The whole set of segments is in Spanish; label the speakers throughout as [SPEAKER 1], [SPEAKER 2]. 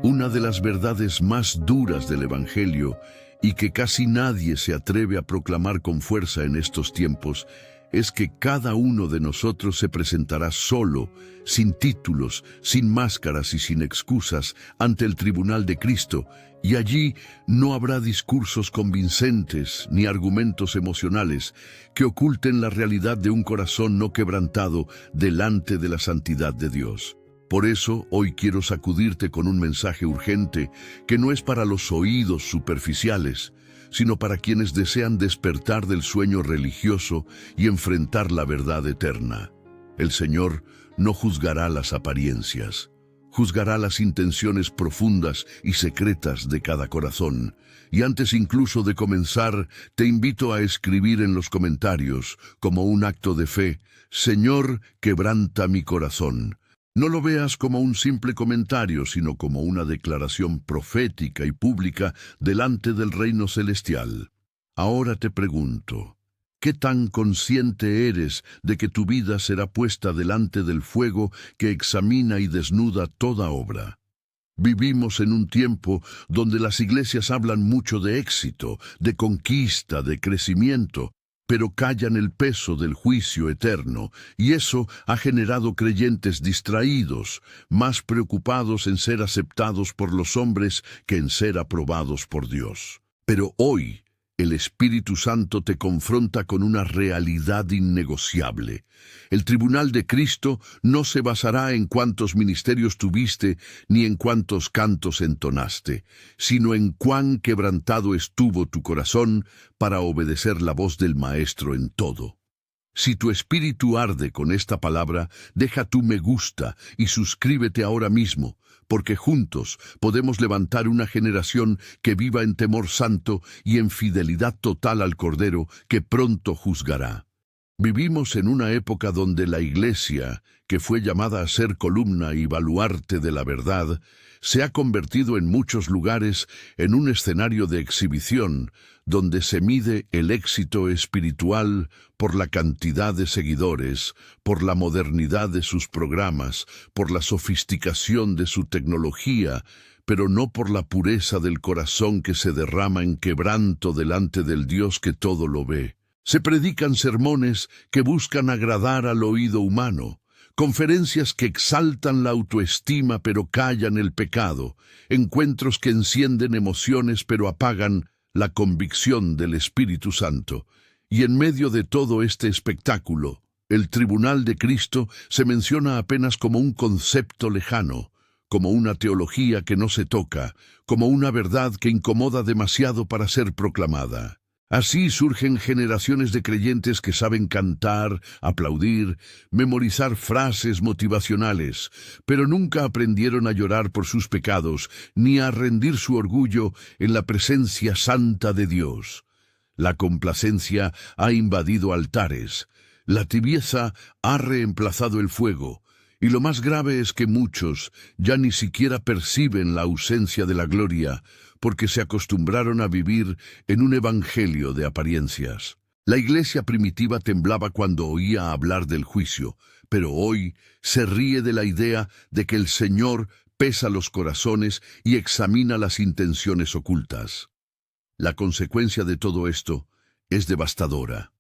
[SPEAKER 1] Una de las verdades más duras del Evangelio y que casi nadie se atreve a proclamar con fuerza en estos tiempos es que cada uno de nosotros se presentará solo, sin títulos, sin máscaras y sin excusas ante el tribunal de Cristo, y allí no habrá discursos convincentes ni argumentos emocionales que oculten la realidad de un corazón no quebrantado delante de la santidad de Dios. Por eso, hoy quiero sacudirte con un mensaje urgente que no es para los oídos superficiales, sino para quienes desean despertar del sueño religioso y enfrentar la verdad eterna. El Señor no juzgará las apariencias, juzgará las intenciones profundas y secretas de cada corazón. Y antes incluso de comenzar, te invito a escribir en los comentarios, como un acto de fe: Señor, quebranta mi corazón. No lo veas como un simple comentario, sino como una declaración profética y pública delante del reino celestial. Ahora te pregunto, ¿qué tan consciente eres de que tu vida será puesta delante del fuego que examina y desnuda toda obra? Vivimos en un tiempo donde las iglesias hablan mucho de éxito, de conquista, de crecimiento, pero callan el peso del juicio eterno, y eso ha generado creyentes distraídos, más preocupados en ser aceptados por los hombres que en ser aprobados por Dios. Pero hoy, el Espíritu Santo te confronta con una realidad innegociable. El tribunal de Cristo no se basará en cuántos ministerios tuviste ni en cuántos cantos entonaste, sino en cuán quebrantado estuvo tu corazón para obedecer la voz del Maestro en todo. Si tu espíritu arde con esta palabra, deja tu me gusta y suscríbete ahora mismo, porque juntos podemos levantar una generación que viva en temor santo y en fidelidad total al Cordero que pronto juzgará. Vivimos en una época donde la Iglesia, que fue llamada a ser columna y baluarte de la verdad, se ha convertido en muchos lugares en un escenario de exhibición, donde se mide el éxito espiritual por la cantidad de seguidores, por la modernidad de sus programas, por la sofisticación de su tecnología, pero no por la pureza del corazón que se derrama en quebranto delante del Dios que todo lo ve. Se predican sermones que buscan agradar al oído humano, conferencias que exaltan la autoestima pero callan el pecado, encuentros que encienden emociones pero apagan la convicción del Espíritu Santo. Y en medio de todo este espectáculo, el tribunal de Cristo se menciona apenas como un concepto lejano, como una teología que no se toca, como una verdad que incomoda demasiado para ser proclamada. Así surgen generaciones de creyentes que saben cantar, aplaudir, memorizar frases motivacionales, pero nunca aprendieron a llorar por sus pecados, ni a rendir su orgullo en la presencia santa de Dios. La complacencia ha invadido altares, la tibieza ha reemplazado el fuego, y lo más grave es que muchos ya ni siquiera perciben la ausencia de la gloria, porque se acostumbraron a vivir en un evangelio de apariencias. La iglesia primitiva temblaba cuando oía hablar del juicio, pero hoy se ríe de la idea de que el Señor pesa los corazones y examina las intenciones ocultas. La consecuencia de todo esto es devastadora.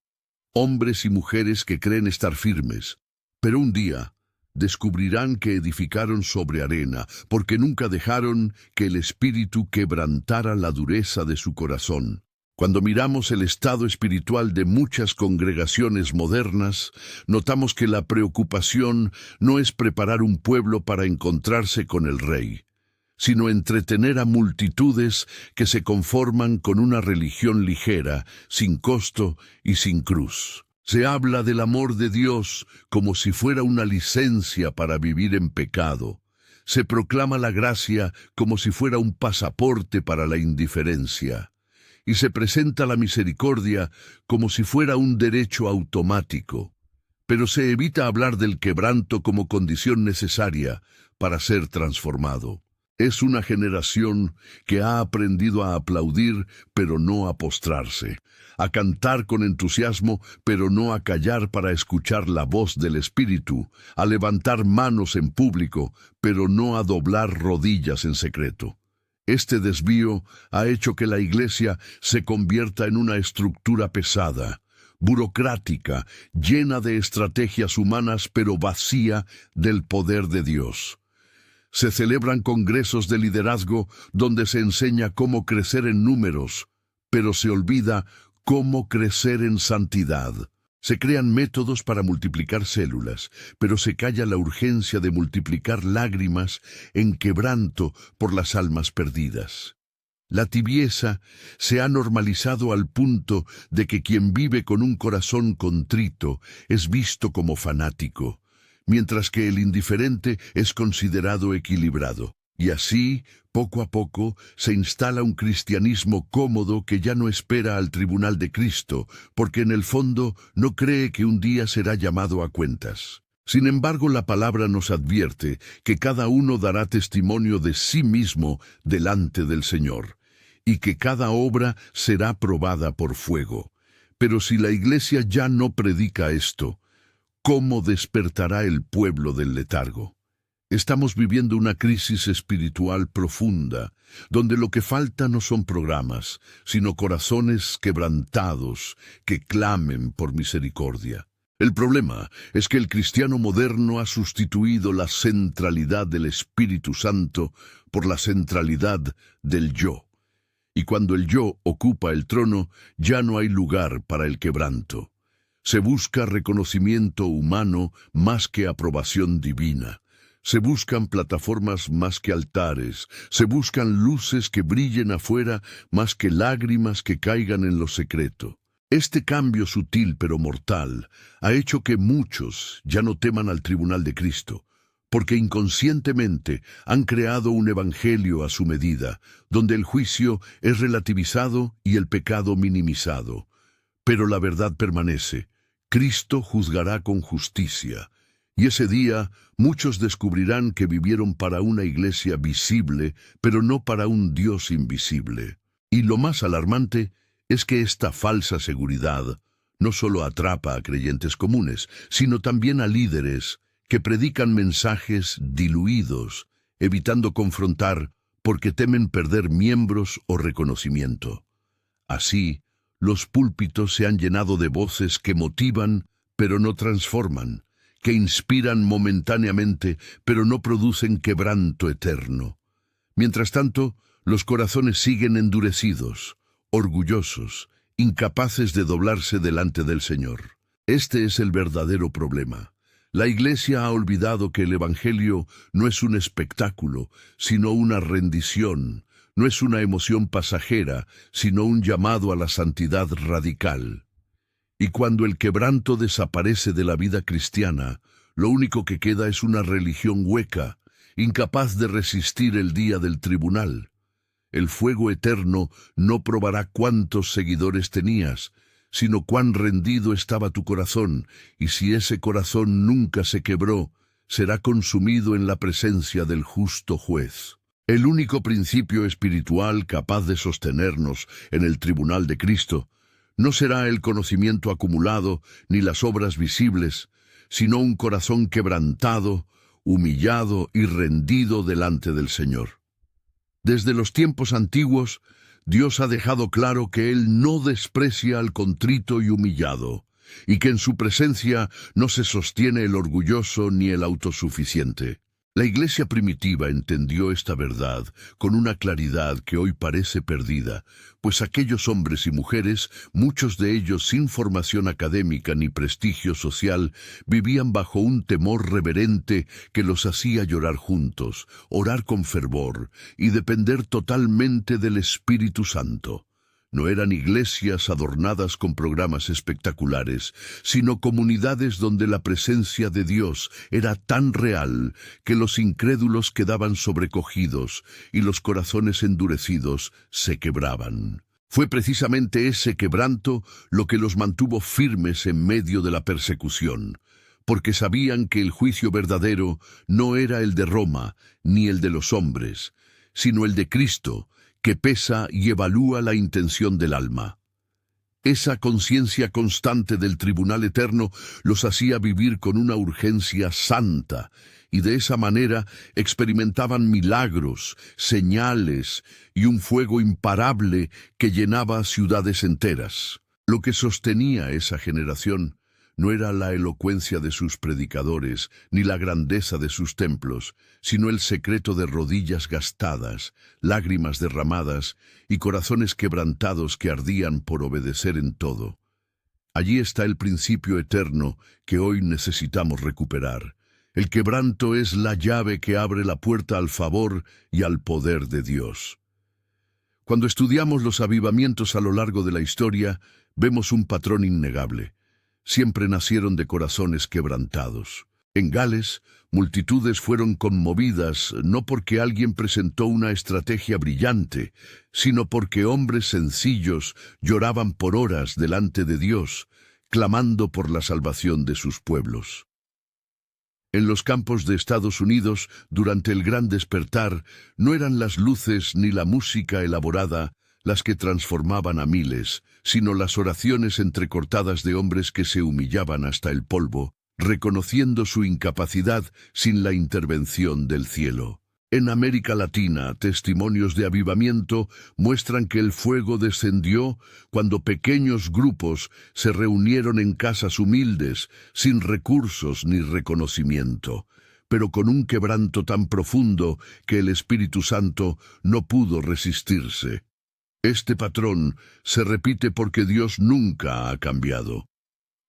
[SPEAKER 1] Hombres y mujeres que creen estar firmes, pero un día descubrirán que edificaron sobre arena, porque nunca dejaron que el Espíritu quebrantara la dureza de su corazón. Cuando miramos el estado espiritual de muchas congregaciones modernas, notamos que la preocupación no es preparar un pueblo para encontrarse con el Rey, sino entretener a multitudes que se conforman con una religión ligera, sin costo y sin cruz. Se habla del amor de Dios como si fuera una licencia para vivir en pecado. Se proclama la gracia como si fuera un pasaporte para la indiferencia. Y se presenta la misericordia como si fuera un derecho automático. Pero se evita hablar del quebranto como condición necesaria para ser transformado. Es una generación que ha aprendido a aplaudir, pero no a postrarse, a cantar con entusiasmo, pero no a callar para escuchar la voz del Espíritu, a levantar manos en público, pero no a doblar rodillas en secreto. Este desvío ha hecho que la Iglesia se convierta en una estructura pesada, burocrática, llena de estrategias humanas, pero vacía del poder de Dios. Se celebran congresos de liderazgo donde se enseña cómo crecer en números, pero se olvida cómo crecer en santidad. Se crean métodos para multiplicar células, pero se calla la urgencia de multiplicar lágrimas en quebranto por las almas perdidas. La tibieza se ha normalizado al punto de que quien vive con un corazón contrito es visto como fanático, mientras que el indiferente es considerado equilibrado. Y así, poco a poco, se instala un cristianismo cómodo que ya no espera al tribunal de Cristo, porque en el fondo no cree que un día será llamado a cuentas. Sin embargo, la palabra nos advierte que cada uno dará testimonio de sí mismo delante del Señor, y que cada obra será probada por fuego. Pero si la Iglesia ya no predica esto, ¿cómo despertará el pueblo del letargo? Estamos viviendo una crisis espiritual profunda, donde lo que falta no son programas, sino corazones quebrantados que clamen por misericordia. El problema es que el cristiano moderno ha sustituido la centralidad del Espíritu Santo por la centralidad del yo. Y cuando el yo ocupa el trono, ya no hay lugar para el quebranto. Se busca reconocimiento humano más que aprobación divina. Se buscan plataformas más que altares. Se buscan luces que brillen afuera más que lágrimas que caigan en lo secreto. Este cambio sutil pero mortal ha hecho que muchos ya no teman al tribunal de Cristo, porque inconscientemente han creado un evangelio a su medida, donde el juicio es relativizado y el pecado minimizado. Pero la verdad permanece. Cristo juzgará con justicia, y ese día muchos descubrirán que vivieron para una iglesia visible, pero no para un Dios invisible. Y lo más alarmante es que esta falsa seguridad no solo atrapa a creyentes comunes, sino también a líderes que predican mensajes diluidos, evitando confrontar porque temen perder miembros o reconocimiento. Así, los púlpitos se han llenado de voces que motivan, pero no transforman, que inspiran momentáneamente, pero no producen quebranto eterno. Mientras tanto, los corazones siguen endurecidos, orgullosos, incapaces de doblarse delante del Señor. Este es el verdadero problema. La Iglesia ha olvidado que el Evangelio no es un espectáculo, sino una rendición. No es una emoción pasajera, sino un llamado a la santidad radical. Y cuando el quebranto desaparece de la vida cristiana, lo único que queda es una religión hueca, incapaz de resistir el día del tribunal. El fuego eterno no probará cuántos seguidores tenías, sino cuán rendido estaba tu corazón, y si ese corazón nunca se quebró, será consumido en la presencia del justo juez. El único principio espiritual capaz de sostenernos en el tribunal de Cristo no será el conocimiento acumulado ni las obras visibles, sino un corazón quebrantado, humillado y rendido delante del Señor. Desde los tiempos antiguos, Dios ha dejado claro que Él no desprecia al contrito y humillado, y que en su presencia no se sostiene el orgulloso ni el autosuficiente. La Iglesia primitiva entendió esta verdad con una claridad que hoy parece perdida, pues aquellos hombres y mujeres, muchos de ellos sin formación académica ni prestigio social, vivían bajo un temor reverente que los hacía llorar juntos, orar con fervor y depender totalmente del Espíritu Santo. No eran iglesias adornadas con programas espectaculares, sino comunidades donde la presencia de Dios era tan real que los incrédulos quedaban sobrecogidos y los corazones endurecidos se quebraban. Fue precisamente ese quebranto lo que los mantuvo firmes en medio de la persecución, porque sabían que el juicio verdadero no era el de Roma ni el de los hombres, sino el de Cristo, que pesa y evalúa la intención del alma. Esa conciencia constante del tribunal eterno los hacía vivir con una urgencia santa, y de esa manera experimentaban milagros, señales y un fuego imparable que llenaba ciudades enteras. Lo que sostenía esa generación no era la elocuencia de sus predicadores, ni la grandeza de sus templos, sino el secreto de rodillas gastadas, lágrimas derramadas y corazones quebrantados que ardían por obedecer en todo. Allí está el principio eterno que hoy necesitamos recuperar. El quebranto es la llave que abre la puerta al favor y al poder de Dios. Cuando estudiamos los avivamientos a lo largo de la historia, vemos un patrón innegable. Siempre nacieron de corazones quebrantados. En Gales, multitudes fueron conmovidas no porque alguien presentó una estrategia brillante, sino porque hombres sencillos lloraban por horas delante de Dios, clamando por la salvación de sus pueblos. En los campos de Estados Unidos, durante el Gran Despertar, no eran las luces ni la música elaborada las que transformaban a miles, sino las oraciones entrecortadas de hombres que se humillaban hasta el polvo, reconociendo su incapacidad sin la intervención del cielo. En América Latina, testimonios de avivamiento muestran que el fuego descendió cuando pequeños grupos se reunieron en casas humildes, sin recursos ni reconocimiento, pero con un quebranto tan profundo que el Espíritu Santo no pudo resistirse. Este patrón se repite porque Dios nunca ha cambiado.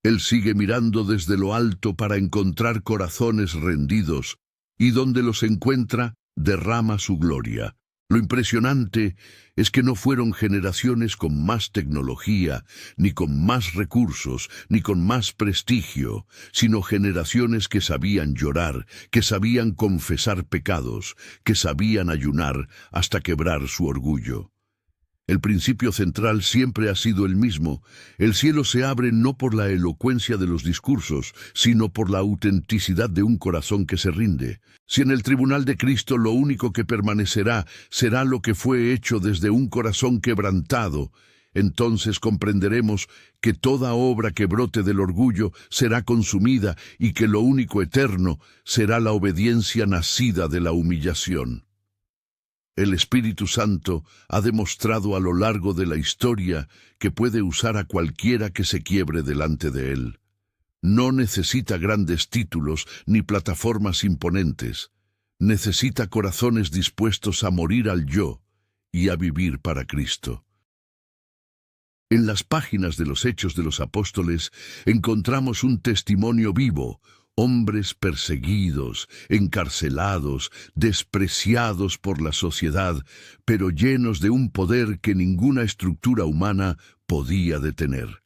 [SPEAKER 1] Él sigue mirando desde lo alto para encontrar corazones rendidos, y donde los encuentra, derrama su gloria. Lo impresionante es que no fueron generaciones con más tecnología, ni con más recursos, ni con más prestigio, sino generaciones que sabían llorar, que sabían confesar pecados, que sabían ayunar hasta quebrar su orgullo. El principio central siempre ha sido el mismo. El cielo se abre no por la elocuencia de los discursos, sino por la autenticidad de un corazón que se rinde. Si en el tribunal de Cristo lo único que permanecerá será lo que fue hecho desde un corazón quebrantado, entonces comprenderemos que toda obra que brote del orgullo será consumida y que lo único eterno será la obediencia nacida de la humillación. El Espíritu Santo ha demostrado a lo largo de la historia que puede usar a cualquiera que se quiebre delante de Él. No necesita grandes títulos ni plataformas imponentes. Necesita corazones dispuestos a morir al yo y a vivir para Cristo. En las páginas de los Hechos de los Apóstoles encontramos un testimonio vivo. Hombres perseguidos, encarcelados, despreciados por la sociedad, pero llenos de un poder que ninguna estructura humana podía detener.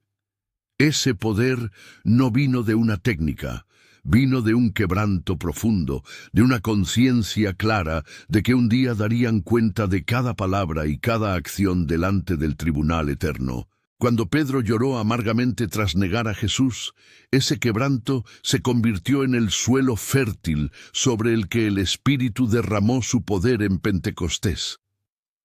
[SPEAKER 1] Ese poder no vino de una técnica, vino de un quebranto profundo, de una conciencia clara de que un día darían cuenta de cada palabra y cada acción delante del tribunal eterno. Cuando Pedro lloró amargamente tras negar a Jesús, ese quebranto se convirtió en el suelo fértil sobre el que el Espíritu derramó su poder en Pentecostés.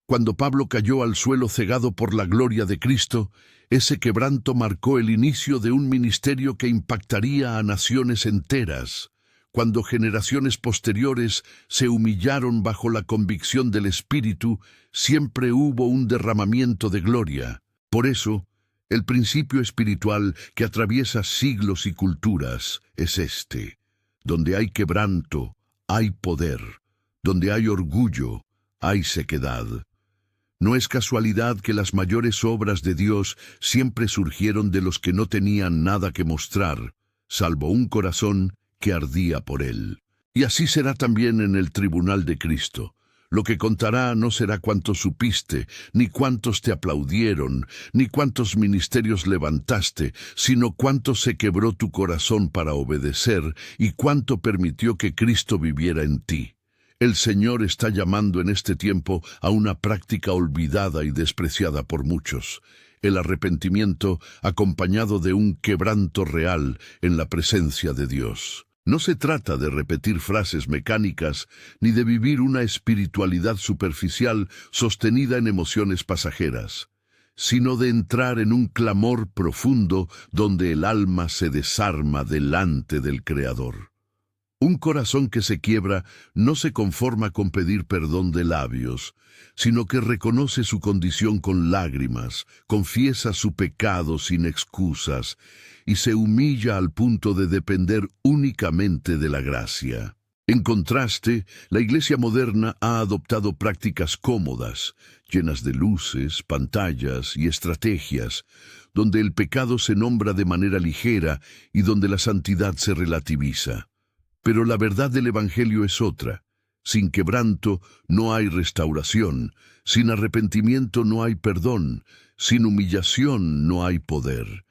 [SPEAKER 1] Cuando Pablo cayó al suelo cegado por la gloria de Cristo, ese quebranto marcó el inicio de un ministerio que impactaría a naciones enteras. Cuando generaciones posteriores se humillaron bajo la convicción del Espíritu, siempre hubo un derramamiento de gloria. Por eso, el principio espiritual que atraviesa siglos y culturas es este: donde hay quebranto, hay poder; donde hay orgullo, hay sequedad. No es casualidad que las mayores obras de Dios siempre surgieron de los que no tenían nada que mostrar, salvo un corazón que ardía por Él. Y así será también en el tribunal de Cristo. Lo que contará no será cuánto supiste, ni cuántos te aplaudieron, ni cuántos ministerios levantaste, sino cuánto se quebró tu corazón para obedecer y cuánto permitió que Cristo viviera en ti. El Señor está llamando en este tiempo a una práctica olvidada y despreciada por muchos: el arrepentimiento acompañado de un quebranto real en la presencia de Dios. No se trata de repetir frases mecánicas ni de vivir una espiritualidad superficial sostenida en emociones pasajeras, sino de entrar en un clamor profundo donde el alma se desarma delante del Creador. Un corazón que se quiebra no se conforma con pedir perdón de labios, sino que reconoce su condición con lágrimas, confiesa su pecado sin excusas y se humilla al punto de depender únicamente de la gracia. En contraste, la Iglesia moderna ha adoptado prácticas cómodas, llenas de luces, pantallas y estrategias, donde el pecado se nombra de manera ligera y donde la santidad se relativiza. Pero la verdad del Evangelio es otra. Sin quebranto no hay restauración, sin arrepentimiento no hay perdón, sin humillación no hay poder.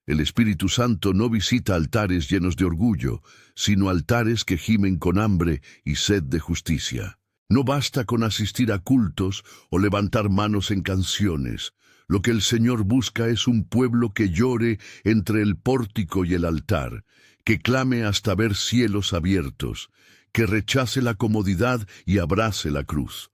[SPEAKER 1] El Espíritu Santo no visita altares llenos de orgullo, sino altares que gimen con hambre y sed de justicia. No basta con asistir a cultos o levantar manos en canciones. Lo que el Señor busca es un pueblo que llore entre el pórtico y el altar, que clame hasta ver cielos abiertos, que rechace la comodidad y abrace la cruz.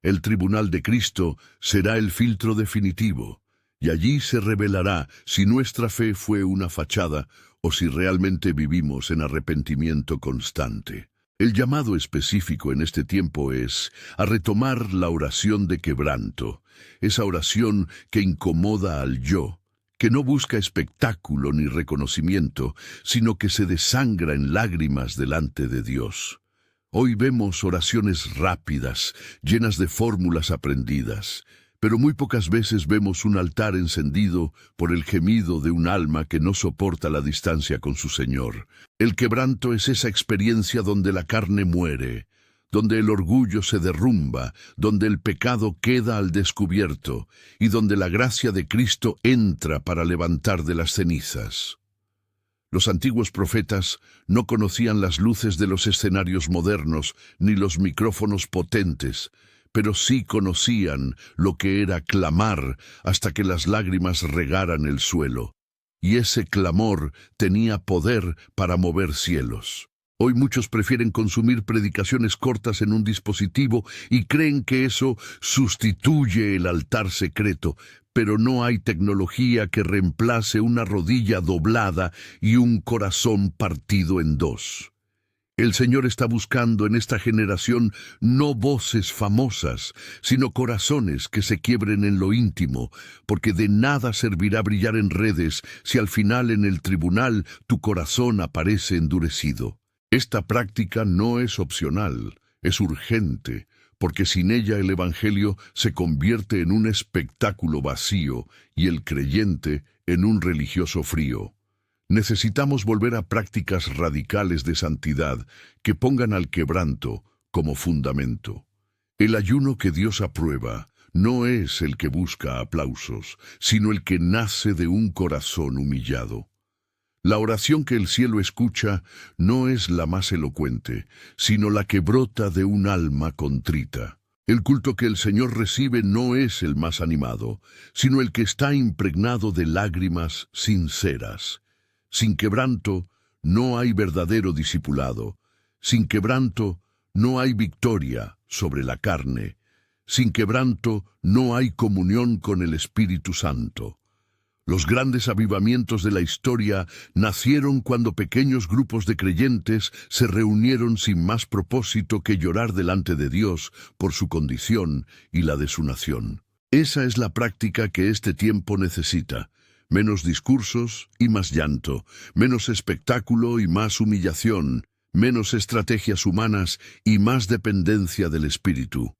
[SPEAKER 1] El tribunal de Cristo será el filtro definitivo, y allí se revelará si nuestra fe fue una fachada o si realmente vivimos en arrepentimiento constante. El llamado específico en este tiempo es a retomar la oración de quebranto, esa oración que incomoda al yo, que no busca espectáculo ni reconocimiento, sino que se desangra en lágrimas delante de Dios. Hoy vemos oraciones rápidas, llenas de fórmulas aprendidas, pero muy pocas veces vemos un altar encendido por el gemido de un alma que no soporta la distancia con su Señor. El quebranto es esa experiencia donde la carne muere, donde el orgullo se derrumba, donde el pecado queda al descubierto y donde la gracia de Cristo entra para levantar de las cenizas. Los antiguos profetas no conocían las luces de los escenarios modernos ni los micrófonos potentes, pero sí conocían lo que era clamar hasta que las lágrimas regaran el suelo, y ese clamor tenía poder para mover cielos. Hoy muchos prefieren consumir predicaciones cortas en un dispositivo y creen que eso sustituye el altar secreto, pero no hay tecnología que reemplace una rodilla doblada y un corazón partido en dos. El Señor está buscando en esta generación no voces famosas, sino corazones que se quiebren en lo íntimo, porque de nada servirá brillar en redes si al final en el tribunal tu corazón aparece endurecido. Esta práctica no es opcional, es urgente, porque sin ella el Evangelio se convierte en un espectáculo vacío y el creyente en un religioso frío. Necesitamos volver a prácticas radicales de santidad que pongan al quebranto como fundamento. El ayuno que Dios aprueba no es el que busca aplausos, sino el que nace de un corazón humillado. La oración que el cielo escucha no es la más elocuente, sino la que brota de un alma contrita. El culto que el Señor recibe no es el más animado, sino el que está impregnado de lágrimas sinceras. Sin quebranto no hay verdadero discipulado. Sin quebranto no hay victoria sobre la carne. Sin quebranto no hay comunión con el Espíritu Santo. Los grandes avivamientos de la historia nacieron cuando pequeños grupos de creyentes se reunieron sin más propósito que llorar delante de Dios por su condición y la de su nación. Esa es la práctica que este tiempo necesita. Menos discursos y más llanto, menos espectáculo y más humillación, menos estrategias humanas y más dependencia del Espíritu.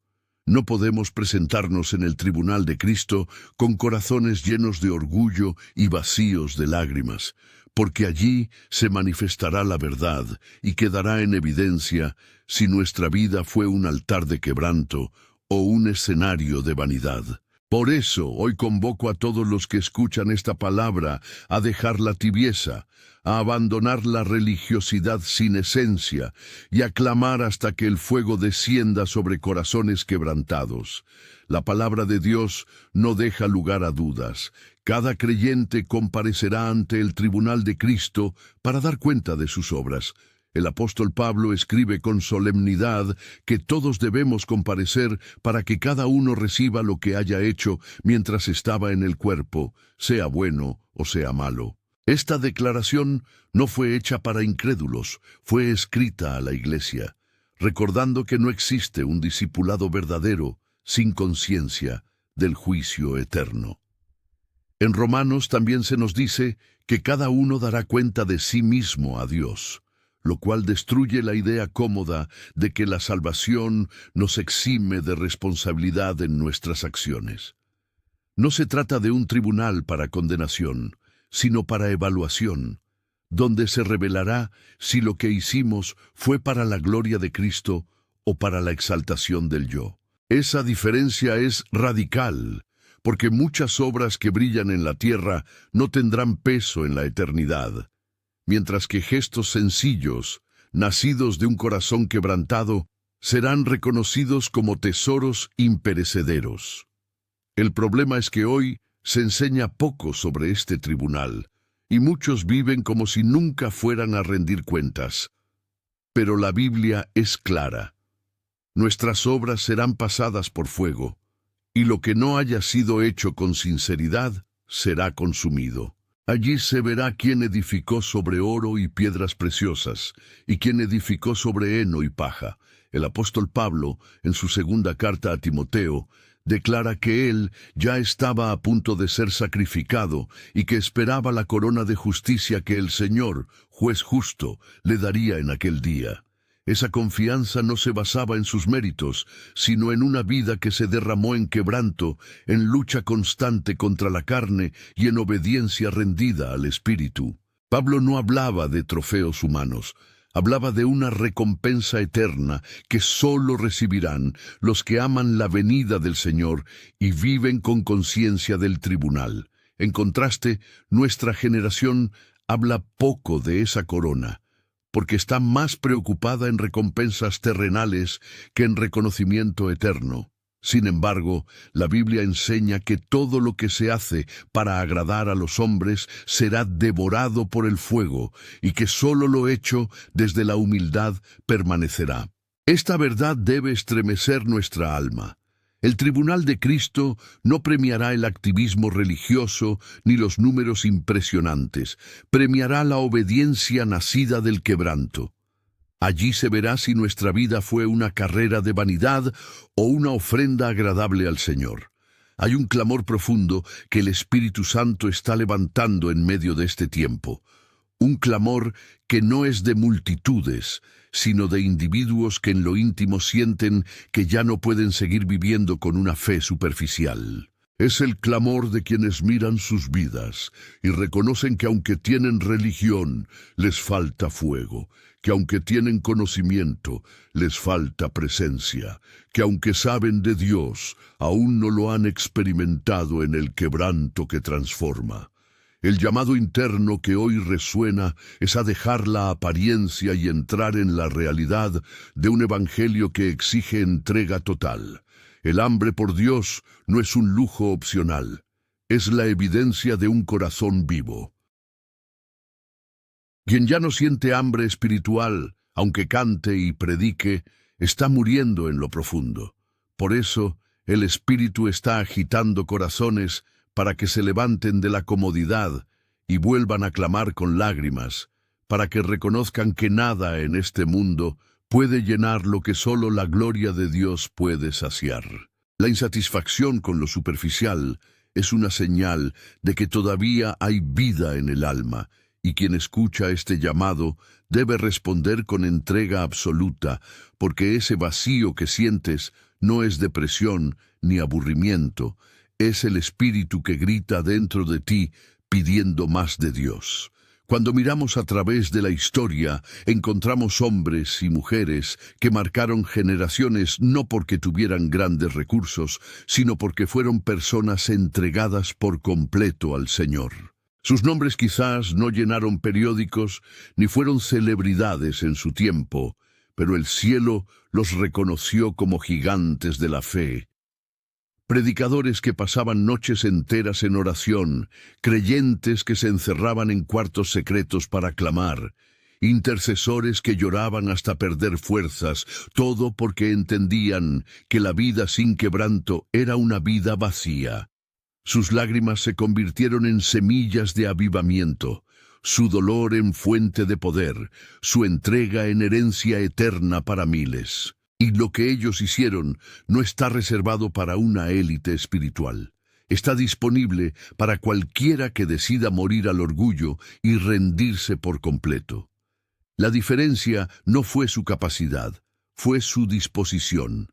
[SPEAKER 1] No podemos presentarnos en el tribunal de Cristo con corazones llenos de orgullo y vacíos de lágrimas, porque allí se manifestará la verdad y quedará en evidencia si nuestra vida fue un altar de quebranto o un escenario de vanidad. Por eso hoy convoco a todos los que escuchan esta palabra a dejar la tibieza, a abandonar la religiosidad sin esencia y a clamar hasta que el fuego descienda sobre corazones quebrantados. La palabra de Dios no deja lugar a dudas. Cada creyente comparecerá ante el tribunal de Cristo para dar cuenta de sus obras, El apóstol Pablo escribe con solemnidad que todos debemos comparecer para que cada uno reciba lo que haya hecho mientras estaba en el cuerpo, sea bueno o sea malo. Esta declaración no fue hecha para incrédulos, fue escrita a la iglesia, recordando que no existe un discipulado verdadero sin conciencia del juicio eterno. En Romanos también se nos dice que cada uno dará cuenta de sí mismo a Dios, lo cual destruye la idea cómoda de que la salvación nos exime de responsabilidad en nuestras acciones. No se trata de un tribunal para condenación, sino para evaluación, donde se revelará si lo que hicimos fue para la gloria de Cristo o para la exaltación del yo. Esa diferencia es radical, porque muchas obras que brillan en la tierra no tendrán peso en la eternidad, mientras que gestos sencillos, nacidos de un corazón quebrantado, serán reconocidos como tesoros imperecederos. El problema es que hoy se enseña poco sobre este tribunal, y muchos viven como si nunca fueran a rendir cuentas. Pero la Biblia es clara. Nuestras obras serán pasadas por fuego, y lo que no haya sido hecho con sinceridad será consumido. Allí se verá quién edificó sobre oro y piedras preciosas, y quién edificó sobre heno y paja. El apóstol Pablo, en su segunda carta a Timoteo, declara que él ya estaba a punto de ser sacrificado y que esperaba la corona de justicia que el Señor, juez justo, le daría en aquel día. Esa confianza no se basaba en sus méritos, sino en una vida que se derramó en quebranto, en lucha constante contra la carne y en obediencia rendida al Espíritu. Pablo no hablaba de trofeos humanos, hablaba de una recompensa eterna que sólo recibirán los que aman la venida del Señor y viven con conciencia del tribunal. En contraste, nuestra generación habla poco de esa corona, porque está más preocupada en recompensas terrenales que en reconocimiento eterno. Sin embargo, la Biblia enseña que todo lo que se hace para agradar a los hombres será devorado por el fuego y que solo lo hecho desde la humildad permanecerá. Esta verdad debe estremecer nuestra alma. El tribunal de Cristo no premiará el activismo religioso ni los números impresionantes, premiará la obediencia nacida del quebranto. Allí se verá si nuestra vida fue una carrera de vanidad o una ofrenda agradable al Señor. Hay un clamor profundo que el Espíritu Santo está levantando en medio de este tiempo. Un clamor que no es de multitudes, sino de individuos que en lo íntimo sienten que ya no pueden seguir viviendo con una fe superficial. Es el clamor de quienes miran sus vidas y reconocen que aunque tienen religión, les falta fuego, que aunque tienen conocimiento, les falta presencia, que aunque saben de Dios, aún no lo han experimentado en el quebranto que transforma. El llamado interno que hoy resuena es a dejar la apariencia y entrar en la realidad de un evangelio que exige entrega total. El hambre por Dios no es un lujo opcional, es la evidencia de un corazón vivo. Quien ya no siente hambre espiritual, aunque cante y predique, está muriendo en lo profundo. Por eso, el Espíritu está agitando corazones para que se levanten de la comodidad y vuelvan a clamar con lágrimas, para que reconozcan que nada en este mundo puede llenar lo que solo la gloria de Dios puede saciar. La insatisfacción con lo superficial es una señal de que todavía hay vida en el alma, y quien escucha este llamado debe responder con entrega absoluta, porque ese vacío que sientes no es depresión ni aburrimiento, es el Espíritu que grita dentro de ti pidiendo más de Dios. Cuando miramos a través de la historia, encontramos hombres y mujeres que marcaron generaciones no porque tuvieran grandes recursos, sino porque fueron personas entregadas por completo al Señor. Sus nombres quizás no llenaron periódicos ni fueron celebridades en su tiempo, pero el cielo los reconoció como gigantes de la fe. Predicadores que pasaban noches enteras en oración, creyentes que se encerraban en cuartos secretos para clamar, intercesores que lloraban hasta perder fuerzas, todo porque entendían que la vida sin quebranto era una vida vacía. Sus lágrimas se convirtieron en semillas de avivamiento, su dolor en fuente de poder, su entrega en herencia eterna para miles. Y lo que ellos hicieron no está reservado para una élite espiritual. Está disponible para cualquiera que decida morir al orgullo y rendirse por completo. La diferencia no fue su capacidad, fue su disposición.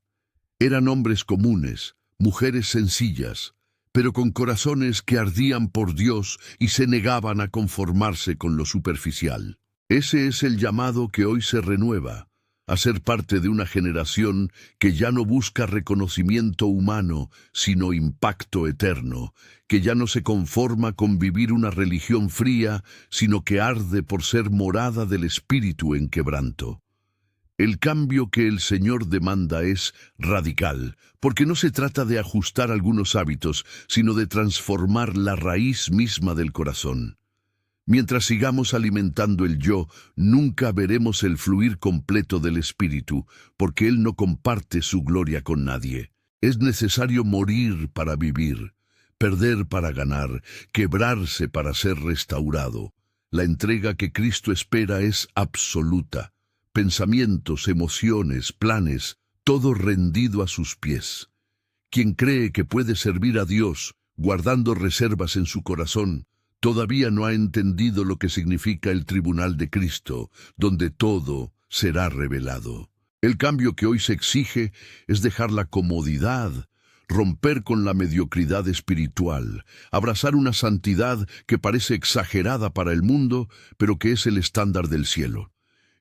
[SPEAKER 1] Eran hombres comunes, mujeres sencillas, pero con corazones que ardían por Dios y se negaban a conformarse con lo superficial. Ese es el llamado que hoy se renueva, a ser parte de una generación que ya no busca reconocimiento humano, sino impacto eterno, que ya no se conforma con vivir una religión fría, sino que arde por ser morada del Espíritu en quebranto. El cambio que el Señor demanda es radical, porque no se trata de ajustar algunos hábitos, sino de transformar la raíz misma del corazón. Mientras sigamos alimentando el yo, nunca veremos el fluir completo del Espíritu, porque Él no comparte su gloria con nadie. Es necesario morir para vivir, perder para ganar, quebrarse para ser restaurado. La entrega que Cristo espera es absoluta. Pensamientos, emociones, planes, todo rendido a sus pies. Quien cree que puede servir a Dios, guardando reservas en su corazón, todavía no ha entendido lo que significa el tribunal de Cristo, donde todo será revelado. El cambio que hoy se exige es dejar la comodidad, romper con la mediocridad espiritual, abrazar una santidad que parece exagerada para el mundo, pero que es el estándar del cielo.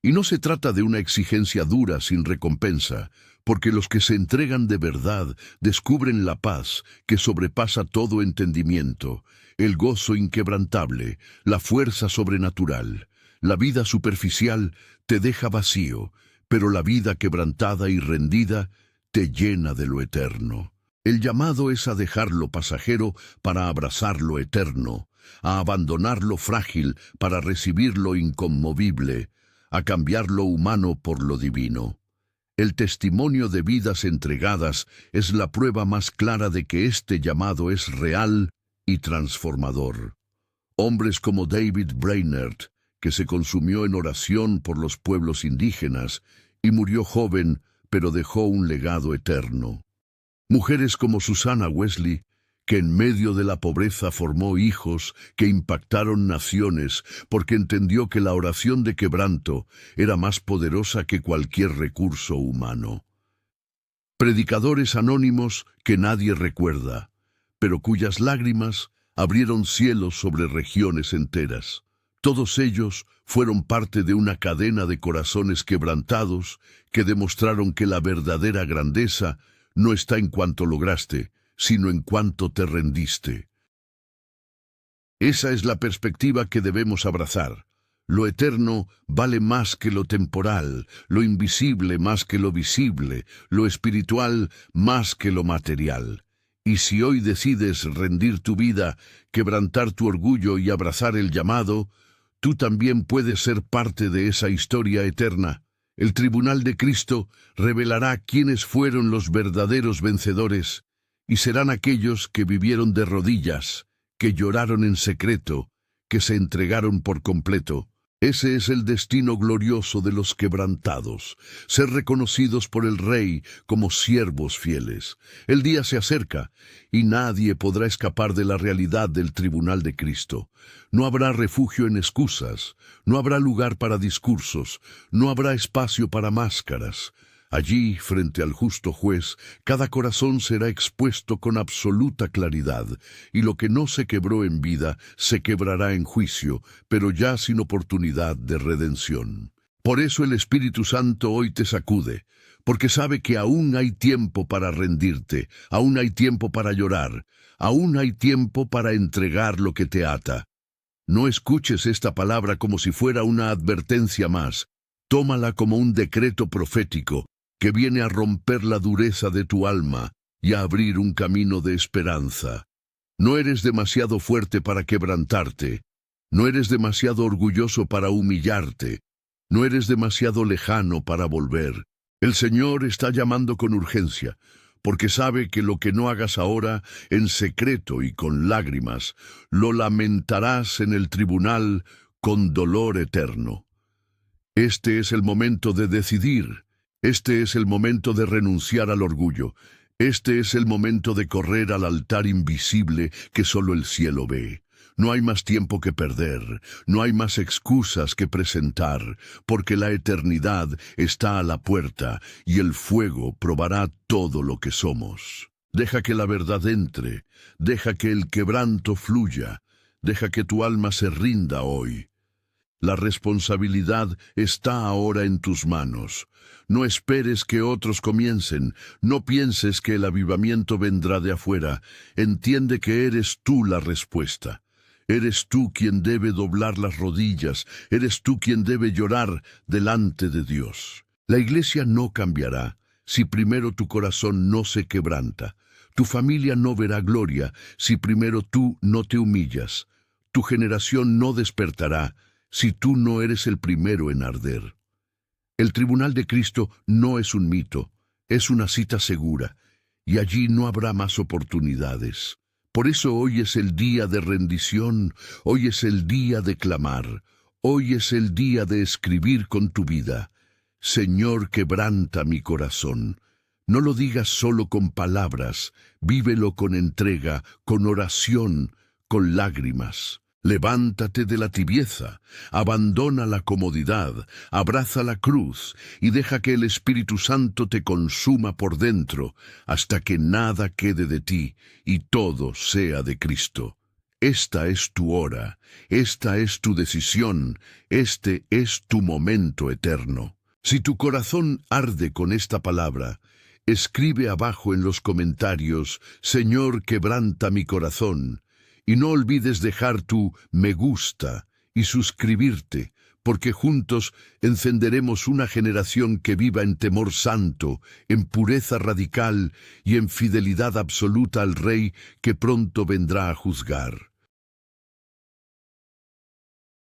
[SPEAKER 1] Y no se trata de una exigencia dura sin recompensa, porque los que se entregan de verdad descubren la paz que sobrepasa todo entendimiento, el gozo inquebrantable, la fuerza sobrenatural. La vida superficial te deja vacío, pero la vida quebrantada y rendida te llena de lo eterno. El llamado es a dejar lo pasajero para abrazar lo eterno, a abandonar lo frágil para recibir lo inconmovible, a cambiar lo humano por lo divino. El testimonio de vidas entregadas es la prueba más clara de que este llamado es real y transformador. Hombres como David Brainerd, que se consumió en oración por los pueblos indígenas y murió joven, pero dejó un legado eterno. Mujeres como Susanna Wesley, que en medio de la pobreza formó hijos que impactaron naciones porque entendió que la oración de quebranto era más poderosa que cualquier recurso humano. Predicadores anónimos que nadie recuerda, pero cuyas lágrimas abrieron cielos sobre regiones enteras. Todos ellos fueron parte de una cadena de corazones quebrantados que demostraron que la verdadera grandeza no está en cuanto lograste, sino en cuanto te rendiste. Esa es la perspectiva que debemos abrazar. Lo eterno vale más que lo temporal, lo invisible más que lo visible, lo espiritual más que lo material. Y si hoy decides rendir tu vida, quebrantar tu orgullo y abrazar el llamado, tú también puedes ser parte de esa historia eterna. El tribunal de Cristo revelará quiénes fueron los verdaderos vencedores, y serán aquellos que vivieron de rodillas, que lloraron en secreto, que se entregaron por completo. Ese es el destino glorioso de los quebrantados, ser reconocidos por el Rey como siervos fieles. El día se acerca, y nadie podrá escapar de la realidad del tribunal de Cristo. No habrá refugio en excusas, no habrá lugar para discursos, no habrá espacio para máscaras. Allí, frente al justo juez, cada corazón será expuesto con absoluta claridad, y lo que no se quebró en vida se quebrará en juicio, pero ya sin oportunidad de redención. Por eso el Espíritu Santo hoy te sacude, porque sabe que aún hay tiempo para rendirte, aún hay tiempo para llorar, aún hay tiempo para entregar lo que te ata. No escuches esta palabra como si fuera una advertencia más, tómala como un decreto profético, que viene a romper la dureza de tu alma y a abrir un camino de esperanza. No eres demasiado fuerte para quebrantarte, no eres demasiado orgulloso para humillarte, No eres demasiado lejano para volver. El Señor está llamando con urgencia, porque sabe que lo que no hagas ahora, en secreto y con lágrimas, lo lamentarás en el tribunal con dolor eterno. Este es el momento de decidir. Este es el momento de renunciar al orgullo. Este es el momento de correr al altar invisible que solo el cielo ve. No hay más tiempo que perder, no hay más excusas que presentar, porque la eternidad está a la puerta y el fuego probará todo lo que somos. Deja que la verdad entre, deja que el quebranto fluya, deja que tu alma se rinda hoy. La responsabilidad está ahora en tus manos. No esperes que otros comiencen, no pienses que el avivamiento vendrá de afuera. Entiende que eres tú la respuesta. Eres tú quien debe doblar las rodillas, eres tú quien debe llorar delante de Dios. La iglesia no cambiará si primero tu corazón no se quebranta. Tu familia no verá gloria si primero tú no te humillas. Tu generación no despertará si tú no eres el primero en arder. El tribunal de Cristo no es un mito, es una cita segura, y allí no habrá más oportunidades. Por eso hoy es el día de rendición, hoy es el día de clamar, hoy es el día de escribir con tu vida: Señor, quebranta mi corazón. No lo digas solo con palabras, vívelo con entrega, con oración, con lágrimas. Levántate de la tibieza, abandona la comodidad, abraza la cruz y deja que el Espíritu Santo te consuma por dentro hasta que nada quede de ti y todo sea de Cristo. Esta es tu hora, esta es tu decisión, este es tu momento eterno. Si tu corazón arde con esta palabra, escribe abajo en los comentarios: Señor, quebranta mi corazón. Y no olvides dejar tu me gusta y suscribirte, porque juntos encenderemos una generación que viva en temor santo, en pureza radical y en fidelidad absoluta al Rey que pronto vendrá a juzgar.